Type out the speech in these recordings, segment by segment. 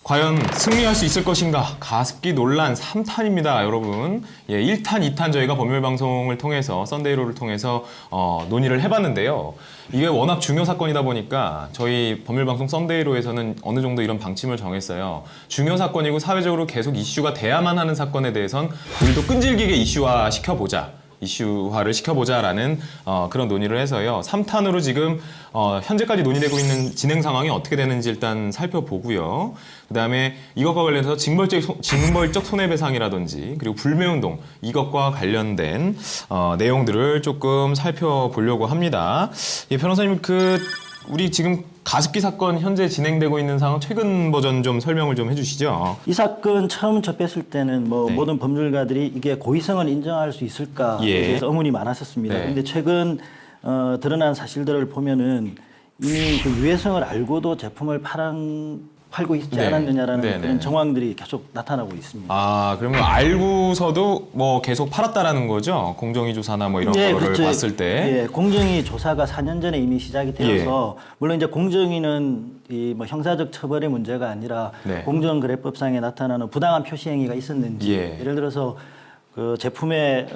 과연 승리할 수 있을 것인가? 가습기 논란 3탄입니다, 여러분. 예, 1탄, 2탄 저희가 법률방송을 통해서, 썬데이로를 통해서 논의를 해봤는데요. 이게 워낙 중요 사건이다 보니까 저희 법률방송 썬데이로에서는 어느 정도 이런 방침을 정했어요. 중요 사건이고 사회적으로 계속 이슈가 돼야만 하는 사건에 대해선 우리도 끈질기게 이슈화를 시켜보자라는 그런 논의를 해서요. 3탄으로 지금 현재까지 논의되고 있는 진행 상황이 어떻게 되는지 일단 살펴보고요. 그다음에 이것과 관련해서 징벌적 손해배상이라든지 그리고 불매운동 이것과 관련된 내용들을 조금 살펴보려고 합니다. 예, 변호사님 우리 지금 가습기 사건 현재 진행되고 있는 상황 최근 버전 좀 설명을 좀 해주시죠. 이 사건 처음 접했을 때는 네. 모든 법률가들이 이게 고의성을 인정할 수 있을까에 예. 대해서 의문이 많았었습니다. 네. 그런데 최근 드러난 사실들을 보면은 이미 그 유해성을 알고도 제품을 팔고 있지 네. 않았느냐라는 네, 그런 네. 정황들이 계속 나타나고 있습니다. 아, 그러면 알고서도 뭐 계속 팔았다라는 거죠? 공정위 조사나 뭐 이런 거를 그렇죠. 봤을 때. 예, 공정위 조사가 4년 전에 이미 시작이 되어서 물론 이제 공정위는 이 뭐 형사적 처벌의 문제가 아니라 네. 공정거래법상에 나타나는 부당한 표시 행위가 있었는지 예를 들어서 그 제품에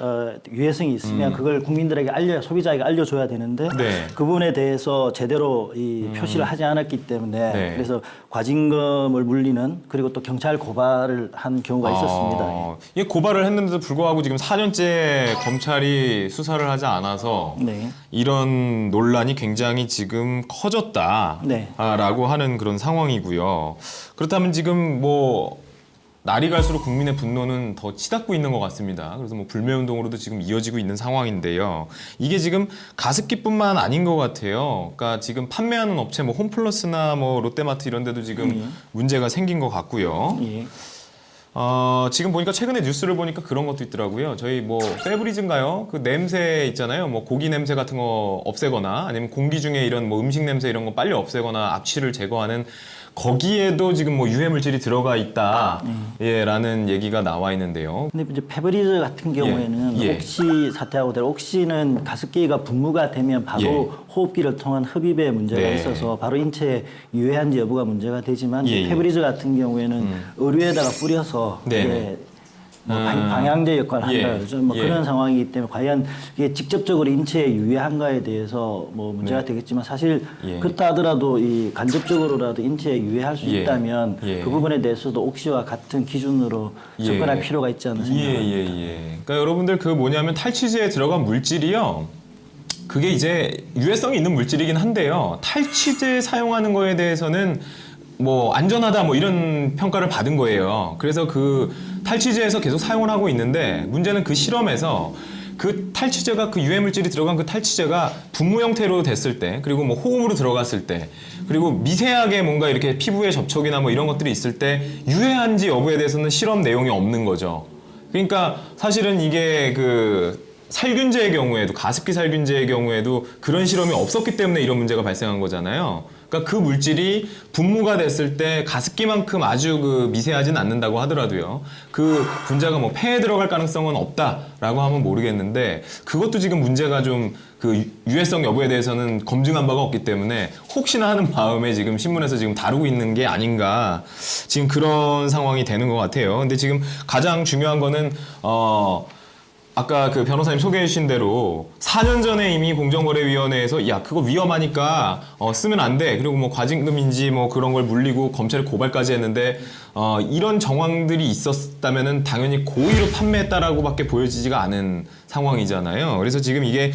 유해성이 있으면 그걸 국민들에게 소비자에게 알려줘야 되는데 네. 그 부분에 대해서 제대로 이 표시를 하지 않았기 때문에 네. 그래서 과징금을 물리는 그리고 또 경찰 고발을 한 경우가 있었습니다. 이게 고발을 했는데도 불구하고 지금 4년째 검찰이 수사를 하지 않아서 네. 이런 논란이 굉장히 지금 커졌다라고 네. 하는 그런 상황이고요. 그렇다면 지금 뭐 날이 갈수록 국민의 분노는 더 치닫고 있는 것 같습니다. 그래서 뭐 불매운동으로도 지금 이어지고 있는 상황인데요. 이게 지금 가습기뿐만 아닌 것 같아요. 그러니까 지금 판매하는 업체, 뭐 홈플러스나 뭐 롯데마트 이런 데도 지금 문제가 생긴 것 같고요. 예. 지금 보니까 최근에 뉴스를 보니까 그런 것도 있더라고요. 저희 뭐 페브리즈인가요? 그 냄새 있잖아요. 뭐 고기 냄새 같은 거 없애거나 아니면 공기 중에 이런 뭐 음식 냄새 이런 거 빨리 없애거나 악취를 제거하는 거기에도 지금 뭐 유해 물질이 들어가 있다. 예, 라는 얘기가 나와 있는데요. 근데 이제 페브리즈 같은 경우에는 옥시 사태하고 다르게 옥시는 가습기가 분무가 되면 바로 호흡기를 통한 흡입에 문제가 네. 있어서 바로 인체에 유해한지 여부가 문제가 되지만 예. 페브리즈 같은 경우에는 의류에다가 뿌려서 네. 이게 뭐 방향제 역할을 한다 예. 그러죠. 뭐 예. 그런 상황이기 때문에 과연 이게 직접적으로 인체에 유해한가에 대해서 뭐 문제가 되겠지만 사실 그렇다 하더라도 이 간접적으로라도 인체에 유해할 수 있다면 그 부분에 대해서도 옥시와 같은 기준으로 접근할 필요가 있지 않나 생각합니다. 그러니까 여러분들 뭐냐면 탈취제에 들어간 물질이요. 그게 이제 유해성이 있는 물질이긴 한데요. 탈취제 사용하는 거에 대해서는 뭐 안전하다 뭐 이런 평가를 받은 거예요. 그래서 그 탈취제에서 계속 사용을 하고 있는데 문제는 그 실험에서 그 탈취제가 그 유해 물질이 들어간 그 탈취제가 분무 형태로 됐을 때 그리고 뭐 호흡으로 들어갔을 때 그리고 미세하게 뭔가 이렇게 피부에 접촉이나 뭐 이런 것들이 있을 때 유해한지 여부에 대해서는 실험 내용이 없는 거죠. 그러니까 사실은 이게 살균제의 경우에도 가습기 살균제의 경우에도 그런 실험이 없었기 때문에 이런 문제가 발생한 거잖아요. 그러니까 그 물질이 분무가 됐을 때 가습기만큼 아주 미세하진 않는다고 하더라도요. 그 분자가 뭐 폐에 들어갈 가능성은 없다라고 하면 모르겠는데 그것도 지금 문제가 좀 유해성 여부에 대해서는 검증한 바가 없기 때문에 혹시나 하는 마음에 지금 신문에서 지금 다루고 있는 게 아닌가 지금 그런 상황이 되는 것 같아요. 근데 지금 가장 중요한 거는 아까 그 변호사님 소개해 주신 대로 4년 전에 이미 공정거래위원회에서 야 그거 위험하니까 쓰면 안 돼. 그리고 뭐 과징금인지 뭐 그런 걸 물리고 검찰에 고발까지 했는데 이런 정황들이 있었다면은 당연히 고의로 판매했다라고밖에 보여지지가 않은 상황이잖아요. 그래서 지금 이게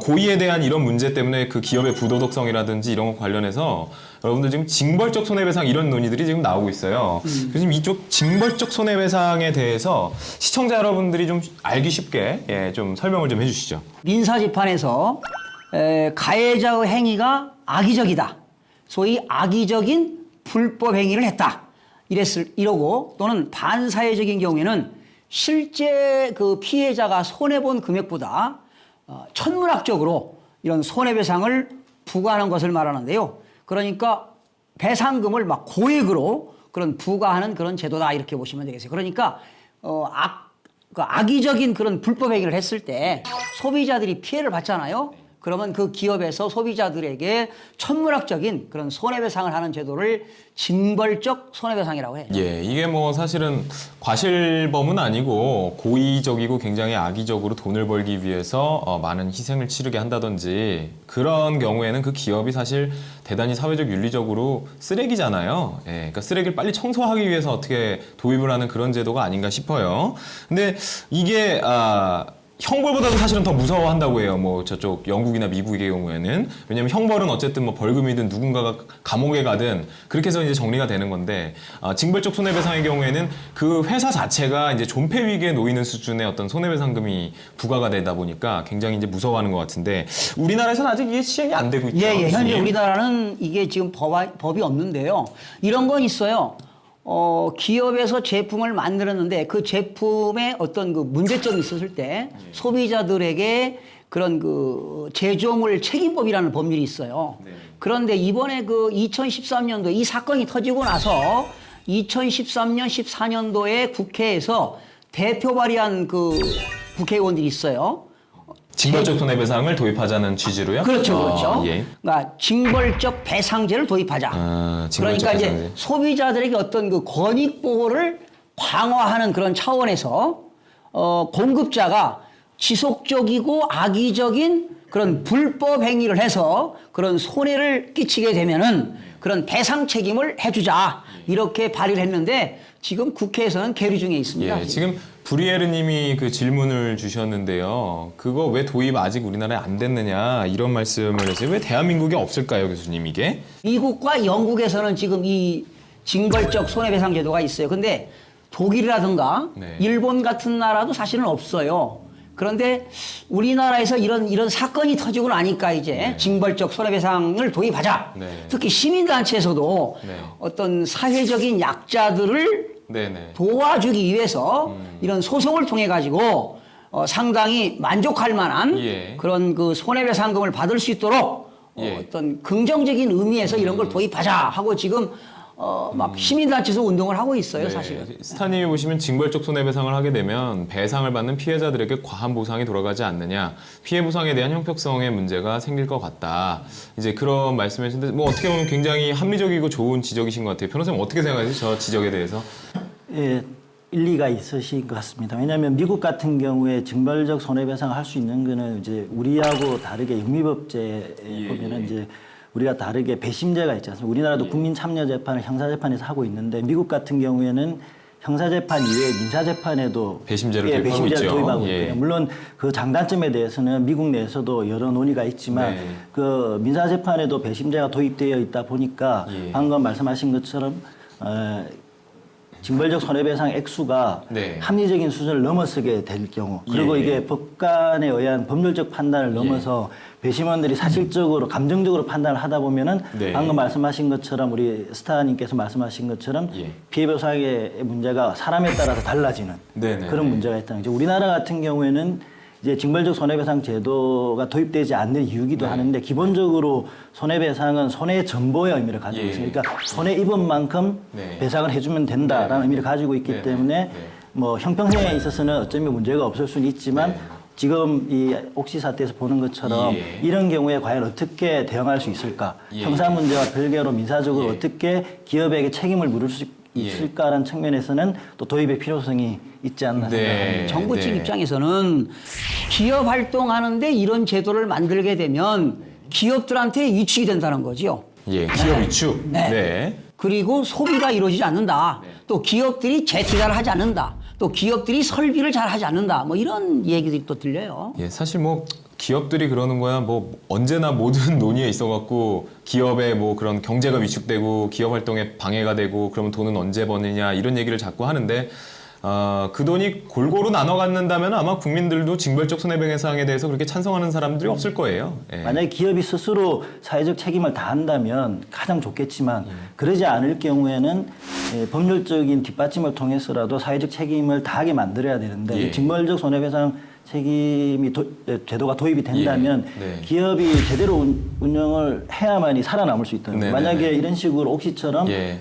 고의에 대한 이런 문제 때문에 그 기업의 부도덕성이라든지 이런 것 관련해서 여러분들 지금 징벌적 손해배상 이런 논의들이 지금 나오고 있어요. 그래서 지금 이쪽 징벌적 손해배상에 대해서 시청자 여러분들이 좀 알기 쉽게 좀 설명을 좀 해주시죠. 민사재판에서 가해자의 행위가 악의적이다. 소위 악의적인 불법 행위를 했다. 이러고 또는 반사회적인 경우에는 실제 그 피해자가 손해본 금액보다 천문학적으로 이런 손해배상을 부과하는 것을 말하는데요. 그러니까 배상금을 막 고액으로 그런 부과하는 그런 제도다 이렇게 보시면 되겠어요. 그러니까 악의적인 그런 불법 행위를 했을 때 소비자들이 피해를 받잖아요. 그러면 그 기업에서 소비자들에게 천문학적인 그런 손해배상을 하는 제도를 징벌적 손해배상이라고 해요. 예, 이게 뭐 사실은 과실범은 아니고 고의적이고 굉장히 악의적으로 돈을 벌기 위해서 많은 희생을 치르게 한다든지 그런 경우에는 그 기업이 사실 대단히 사회적 윤리적으로 쓰레기잖아요. 예, 그러니까 쓰레기를 빨리 청소하기 위해서 어떻게 도입을 하는 그런 제도가 아닌가 싶어요. 근데 이게 형벌보다도 사실은 더 무서워한다고 해요. 뭐 저쪽 영국이나 미국의 경우에는. 왜냐면 형벌은 어쨌든 뭐 벌금이든 누군가가 감옥에 가든 그렇게 해서 이제 정리가 되는 건데 징벌적 손해배상의 경우에는 그 회사 자체가 이제 존폐 위기에 놓이는 수준의 어떤 손해배상금이 부과가 되다 보니까 굉장히 이제 무서워하는 것 같은데 우리나라에서는 아직 이게 시행이 안 되고 있죠. 예, 현재 교수님. 우리나라는 이게 지금 법이 없는데요. 이런 건 있어요. 기업에서 제품을 만들었는데 그 제품에 어떤 그 문제점이 있었을 때 소비자들에게 그런 그 제조물 책임법이라는 법률이 있어요. 그런데 이번에 그 2013년도 이 사건이 터지고 나서 2013년, 14년도에 국회에서 대표 발의한 그 국회의원들이 있어요. 징벌적 손해배상을 도입하자는 취지로요? 그렇죠, 그렇죠. 예. 그러니까 징벌적 배상제를 도입하자. 징벌적 그러니까 이제 배상제. 소비자들에게 어떤 그 권익 보호를 강화하는 그런 차원에서 공급자가 지속적이고 악의적인 그런 불법 행위를 해서 그런 손해를 끼치게 되면은 그런 배상 책임을 해주자 이렇게 발의를 했는데 지금 국회에서는 계류 중에 있습니다. 예, 지금 브리에르님이 그 질문을 주셨는데요. 그거 왜 도입 아직 우리나라에 안 됐느냐 이런 말씀을 했어요. 왜 대한민국에 없을까요, 교수님 이게? 미국과 영국에서는 지금 이 징벌적 손해배상 제도가 있어요. 근데 독일이라든가 네. 일본 같은 나라도 사실은 없어요. 그런데 우리나라에서 이런 사건이 터지고 나니까 이제 징벌적 손해배상을 도입하자. 네. 특히 시민단체에서도 네. 어떤 사회적인 약자들을 네네. 도와주기 위해서 이런 소송을 통해 가지고 상당히 만족할 만한 예. 그런 그 손해배상금을 받을 수 있도록 예. 어떤 긍정적인 의미에서 이런 걸 도입하자 하고 지금 막 시민단체에서 운동을 하고 있어요, 네. 사실은. 스타님이 보시면 징벌적 손해배상을 하게 되면 배상을 받는 피해자들에게 과한 보상이 돌아가지 않느냐, 피해 보상에 대한 형평성의 문제가 생길 것 같다. 이제 그런 말씀하셨는데 뭐 어떻게 보면 굉장히 합리적이고 좋은 지적이신 것 같아요. 변호사님 어떻게 생각하세요? 저 지적에 대해서? 예, 일리가 있으신 것 같습니다. 왜냐하면 미국 같은 경우에 징벌적 손해배상을 할 수 있는 거는 이제 우리하고 다르게 영미법제에 보면은 이제 우리가 다르게 배심제가 있지 않습니까? 우리나라도 국민참여재판을 형사재판에서 하고 있는데 미국 같은 경우에는 형사재판 이외에 민사재판에도 배심제를 도입하고 배심제를 있죠. 도입하고 예. 있고요. 물론 그 장단점에 대해서는 미국 내에서도 여러 논의가 있지만 네. 그 민사재판에도 배심제가 도입되어 있다 보니까 예. 방금 말씀하신 것처럼 징벌적 손해배상 액수가 네. 합리적인 수준을 넘어서게 될 경우 그리고 예. 이게 법관에 의한 법률적 판단을 넘어서 배심원들이 사실적으로 감정적으로 판단을 하다 보면은 네. 방금 말씀하신 것처럼 우리 스타님께서 말씀하신 것처럼 예. 피해보상의 문제가 사람에 따라서 달라지는 네네. 그런 문제가 있다는 거죠. 우리나라 같은 경우에는 이제 징벌적 손해배상 제도가 도입되지 않는 이유기도 하는데 기본적으로 손해배상은 손해 전보의 의미를 가지고 예. 있습니다. 그러니까 손해 입은 만큼 네. 배상을 해주면 된다라는 네. 의미를 가지고 있기 네. 때문에 네. 뭐 형평성에 있어서는 어쩌면 문제가 없을 수는 있지만 네. 지금 이 옥시 사태에서 보는 것처럼 예. 이런 경우에 과연 어떻게 대응할 수 있을까? 예. 형사 문제와 별개로 민사적으로 예. 어떻게 기업에게 책임을 물을 수 있을까라는 측면에서는 또 도입의 필요성이 있지 않나 네. 생각합니다. 정부 측 네. 입장에서는 기업 활동하는데 이런 제도를 만들게 되면 기업들한테 위축이 된다는 거죠. 예, 기업 위축. 네. 네. 그리고 소비가 이루어지지 않는다. 또 기업들이 재투자를 하지 않는다. 또 기업들이 설비를 잘 하지 않는다. 뭐 이런 얘기들이 또 들려요. 예, 사실 뭐 기업들이 그러는 거야 뭐 언제나 모든 논의에 있어갖고 기업의 뭐 그런 경제가 위축되고 기업 활동에 방해가 되고 그러면 돈은 언제 버느냐 이런 얘기를 자꾸 하는데 그 돈이 골고루 나눠 갖는다면 아마 국민들도 징벌적 손해배상에 대해서 그렇게 찬성하는 사람들이 없을 거예요. 예. 만약에 기업이 스스로 사회적 책임을 다한다면 가장 좋겠지만 그러지 않을 경우에는 법률적인 뒷받침을 통해서라도 사회적 책임을 다하게 만들어야 되는데 예. 이 징벌적 손해배상 책임이 제도가 도입이 된다면 예. 네. 기업이 제대로 운영을 해야만이 살아남을 수 있다는 거예요. 네네네. 만약에 이런 식으로 옥시처럼 예.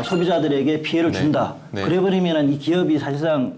소비자들에게 피해를 네. 준다. 네. 그래버리면 이 기업이 사실상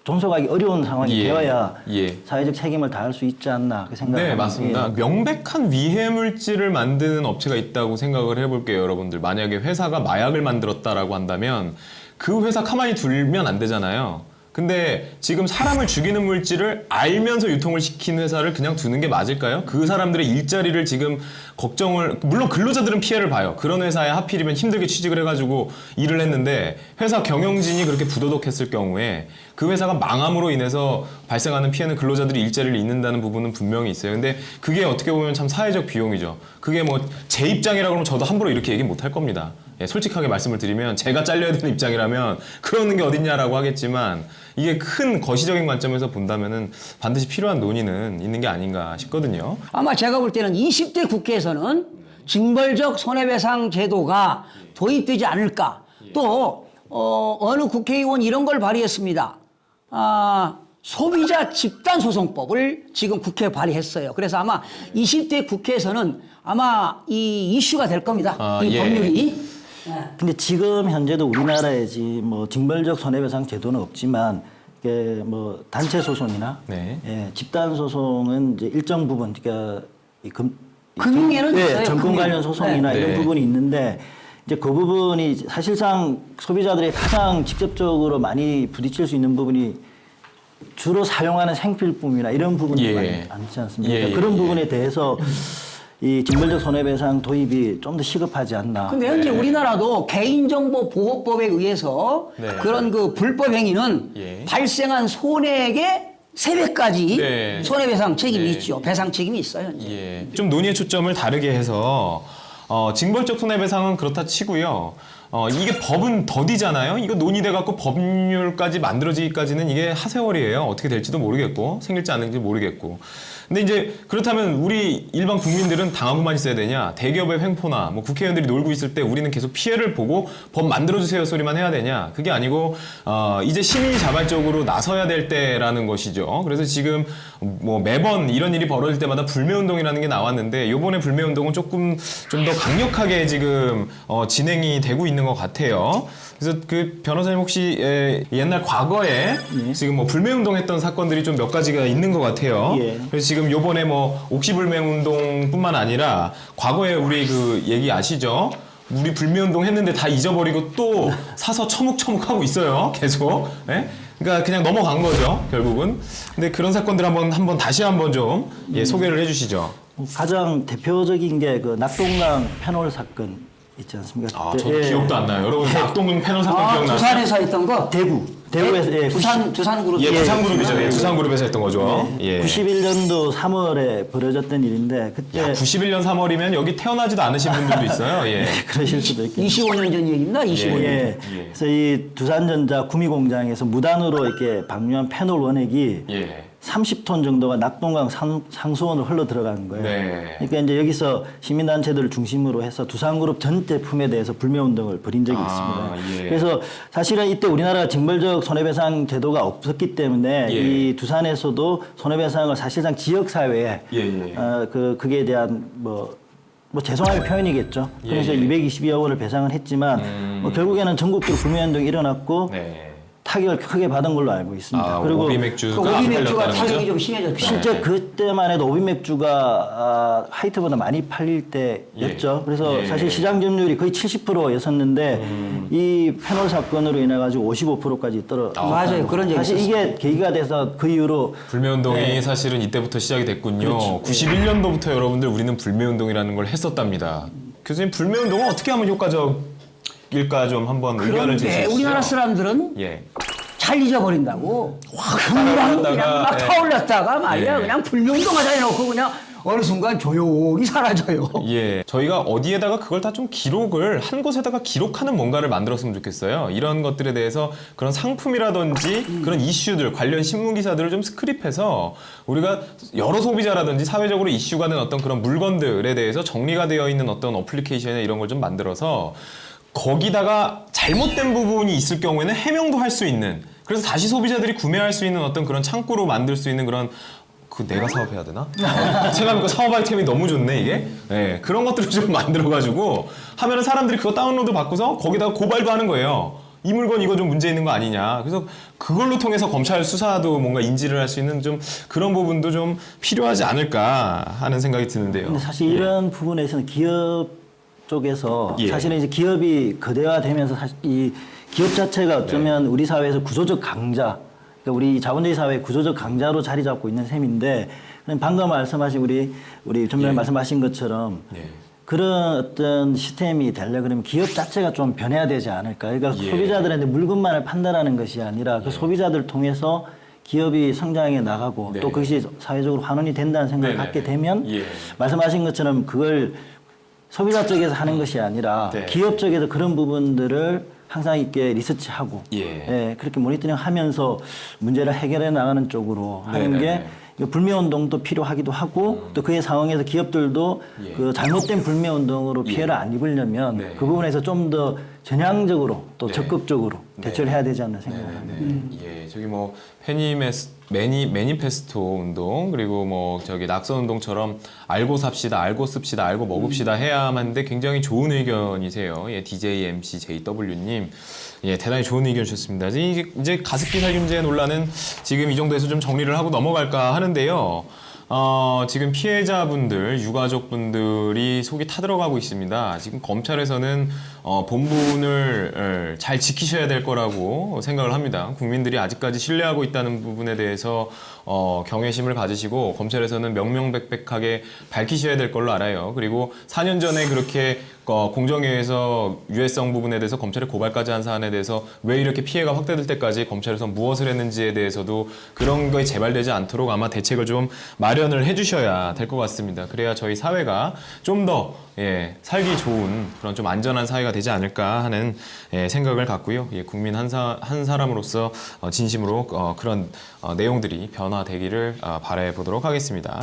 존속하기 어려운 상황이 예. 되어야 예. 사회적 책임을 다할 수 있지 않나 그 생각을 네, 합니다. 맞습니다. 예. 명백한 위해 물질을 만드는 업체가 있다고 생각을 해볼게요, 여러분들. 만약에 회사가 마약을 만들었다라고 한다면 그 회사 가만히 두면 안 되잖아요. 근데 지금 사람을 죽이는 물질을 알면서 유통을 시킨 회사를 그냥 두는 게 맞을까요? 그 사람들의 일자리를 지금 걱정을, 물론 근로자들은 피해를 봐요. 그런 회사에 하필이면 힘들게 취직을 해가지고 일을 했는데 회사 경영진이 그렇게 부도덕했을 경우에 그 회사가 망함으로 인해서 발생하는 피해는 근로자들이 일자리를 잃는다는 부분은 분명히 있어요. 근데 그게 어떻게 보면 참 사회적 비용이죠. 그게 뭐 제 입장이라 그러면 저도 함부로 이렇게 얘기 못 할 겁니다. 예, 솔직하게 말씀을 드리면 제가 잘려야 되는 입장이라면 그러는 게 어딨냐라고 하겠지만 이게 큰 거시적인 관점에서 본다면은 반드시 필요한 논의는 있는 게 아닌가 싶거든요. 아마 제가 볼 때는 20대 국회에서는 징벌적 손해배상 제도가 도입되지 않을까. 또 어느 국회의원 이런 걸 발의했습니다. 소비자 집단소송법을 지금 국회에 발의했어요. 그래서 아마 20대 국회에서는 아마 이 이슈가 될 겁니다. 이 예. 법률이. 근데 지금 현재도 우리나라에 뭐 징벌적 손해배상 제도는 없지만 이게 뭐 단체 소송이나 네. 예, 집단 소송은 이제 일정 부분 그러니까 금융에는 예, 있어요. 정권 관련 소송이나 네. 이런 네. 부분이 있는데 이제 그 부분이 사실상 소비자들이 가장 직접적으로 많이 부딪힐 수 있는 부분이 주로 사용하는 생필품이나 이런 부분이 예. 많지 않습니까? 예, 그런 예. 부분에 대해서 이 징벌적 손해배상 도입이 좀 더 시급하지 않나. 근데 현재 우리나라도 개인정보보호법에 의해서 네. 그런 그 불법 행위는 예. 발생한 손해액의 3배까지 네. 손해배상 책임이 네. 있죠. 배상 책임이 있어요. 현재. 예, 좀 논의의 초점을 다르게 해서 징벌적 손해배상은 그렇다 치고요. 이게 법은 더디잖아요. 이거 논의돼 갖고 법률까지 만들어지기까지는 이게 하세월이에요. 어떻게 될지도 모르겠고 생길지 않을지 모르겠고. 근데 이제 그렇다면 우리 일반 국민들은 당하고만 있어야 되냐? 대기업의 횡포나 뭐 국회의원들이 놀고 있을 때 우리는 계속 피해를 보고 법 만들어주세요 소리만 해야 되냐? 그게 아니고 이제 시민이 자발적으로 나서야 될 때라는 것이죠. 그래서 지금 뭐 매번 이런 일이 벌어질 때마다 불매운동이라는 게 나왔는데 이번에 불매운동은 조금 좀 더 강력하게 지금 진행이 되고 있는 것 같아요. 그래서 그 변호사님 혹시 옛날 과거에 지금 뭐 불매운동 했던 사건들이 좀 몇 가지가 있는 것 같아요. 예. 그래서 지금 요번에 뭐 옥시불매운동뿐만 아니라 과거에 우리 그 얘기 아시죠? 우리 불매운동 했는데 다 잊어버리고 또 사서 처묵처묵 하고 있어요. 계속. 예? 그러니까 그냥 넘어간 거죠. 결국은. 근데 그런 사건들 한번 다시 한번 좀 소개를 해주시죠. 가장 대표적인 게 그 낙동강 패널 사건 있지 않습니까? 아, 그때, 저 기억도 안 나요. 여러분 낙동강 패널 사건 기억나요? 부산에서 했던 거. 대구에서 예, 두산그룹. 예, 두산그룹이죠. 예, 두산그룹에서 했던 거죠. 예. 91년도 3월에 벌어졌던 일인데 그때 야, 91년 3월이면 여기 태어나지도 않으신 분들도 있어요. 예. 그러실 수도 있겠네요. 25년 전 얘기입니다. 25년. 예. 예. 그래서 이 두산전자 구미공장에서 무단으로 이렇게 방류한 패널 원액이 예. 30톤 정도가 낙동강 상수원으로 흘러 들어가는 거예요. 네. 그러니까 이제 여기서 시민단체들을 중심으로 해서 두산그룹 전 제품에 대해서 불매운동을 벌인 적이 있습니다. 예. 그래서 사실은 이때 우리나라가 징벌적 손해배상 제도가 없었기 때문에 예. 이 두산에서도 손해배상을 사실상 지역사회에 예. 그게 대한 뭐 죄송함의 표현이겠죠. 그래서 예. 222억 원을 배상을 했지만 뭐 결국에는 전국적으로 불매운동이 일어났고 네. 타격을 크게 받은 걸로 알고 있습니다. 그리고 그리고 오비맥주가 그 오비맥주가 팔렸다는 타격이 거죠? 좀 심해졌죠. 실제 그때만 해도 오비맥주가 하이트보다 많이 팔릴 때였죠. 그래서 예. 사실 시장 점유율이 거의 70%였었는데 이 패널 사건으로 인해 가지고 55%까지 떨어졌다. 맞아요. 그런 적이 사실 있었어요. 이게 계기가 돼서 그 이후로 불매운동이 네. 사실은 이때부터 시작이 됐군요. 그렇죠. 91년도부터 여러분들 우리는 불매운동이라는 걸 했었답니다. 교수님 불매운동은 어떻게 하면 효과적일까 좀 한번 의견을 그런데 제시해주세요. 우리나라 사람들은 예. 잘 잊어버린다고. 금방 그냥 막 예. 타올랐다가 말이야. 예. 그냥 불매운동하자 해놓고 그냥 어느 순간 조용히 사라져요. 예, 저희가 어디에다가 그걸 다 좀 기록을 한 곳에다가 기록하는 뭔가를 만들었으면 좋겠어요. 이런 것들에 대해서 그런 상품이라든지 그런 이슈들 관련 신문 기사들을 좀 스크립해서 우리가 여러 소비자라든지 사회적으로 이슈가 된 어떤 그런 물건들에 대해서 정리가 되어 있는 어떤 어플리케이션이나 이런 걸 좀 만들어서 거기다가 잘못된 부분이 있을 경우에는 해명도 할 수 있는, 그래서 다시 소비자들이 구매할 수 있는 어떤 그런 창구로 만들 수 있는 그런, 그 내가 사업해야 되나? 생각해보니까 사업 아이템이 너무 좋네 이게. 네, 그런 것들을 좀 만들어가지고 하면은 사람들이 그거 다운로드 받고서 거기다가 고발도 하는 거예요. 이 물건 이거 좀 문제 있는 거 아니냐. 그래서 그걸로 통해서 검찰 수사도 뭔가 인지를 할 수 있는 좀 그런 부분도 좀 필요하지 않을까 하는 생각이 드는데요. 근데 사실 이런 부분에서는 기업 쪽에서 예. 사실은 이제 기업이 거대화되면서 사실 이 기업 자체가 어쩌면 우리 사회에서 구조적 강자, 그러니까 우리 자본주의 사회의 구조적 강자로 자리 잡고 있는 셈인데 방금 말씀하신 우리 전문가 말씀하신 것처럼 그런 어떤 시스템이 되려 그러면 기업 자체가 좀 변해야 되지 않을까. 그러니까 소비자들한테 물건만을 판단하는 것이 아니라 그 소비자들을 통해서 기업이 성장해 나가고 또 그것이 사회적으로 환원이 된다는 생각을 갖게 되면 말씀하신 것처럼 그걸 소비자 쪽에서 하는 것이 아니라 기업 쪽에서 그런 부분들을 항상 있게 리서치하고 그렇게 모니터링하면서 문제를 해결해 나가는 쪽으로 하는 게 불매운동도 필요하기도 하고 또 그의 상황에서 기업들도 그 잘못된 불매운동으로 피해를 안 입으려면 그 부분에서 좀 더 전향적으로 또 적극적으로 대처를 해야 되지 않나 생각합니다. 저기 뭐 매니페스토 운동 그리고 뭐 저기 낙선 운동처럼 알고 삽시다, 알고 씁시다, 알고 먹읍시다 해야만 하는데 굉장히 좋은 의견이세요. DJ MC JW님. 대단히 좋은 의견 주셨습니다. 이제 가습기 살균제 논란은 지금 이 정도에서 좀 정리를 하고 넘어갈까 하는데요. 지금 피해자분들, 유가족분들이 속이 타들어가고 있습니다. 지금 검찰에서는 본분을 잘 지키셔야 될 거라고 생각을 합니다. 국민들이 아직까지 신뢰하고 있다는 부분에 대해서 경외심을 가지시고 검찰에서는 명명백백하게 밝히셔야 될 걸로 알아요. 그리고 4년 전에 그렇게 공정위에서 유해성 부분에 대해서 검찰에 고발까지 한 사안에 대해서 왜 이렇게 피해가 확대될 때까지 검찰에서 무엇을 했는지에 대해서도 그런 거에 재발되지 않도록 아마 대책을 좀 마련을 해주셔야 될 것 같습니다. 그래야 저희 사회가 좀 더 살기 좋은 그런 좀 안전한 사회가 되지 않을까 하는 생각을 갖고요. 국민 한 사람으로서 진심으로 그런 내용들이 변화되기를 바라보도록 하겠습니다.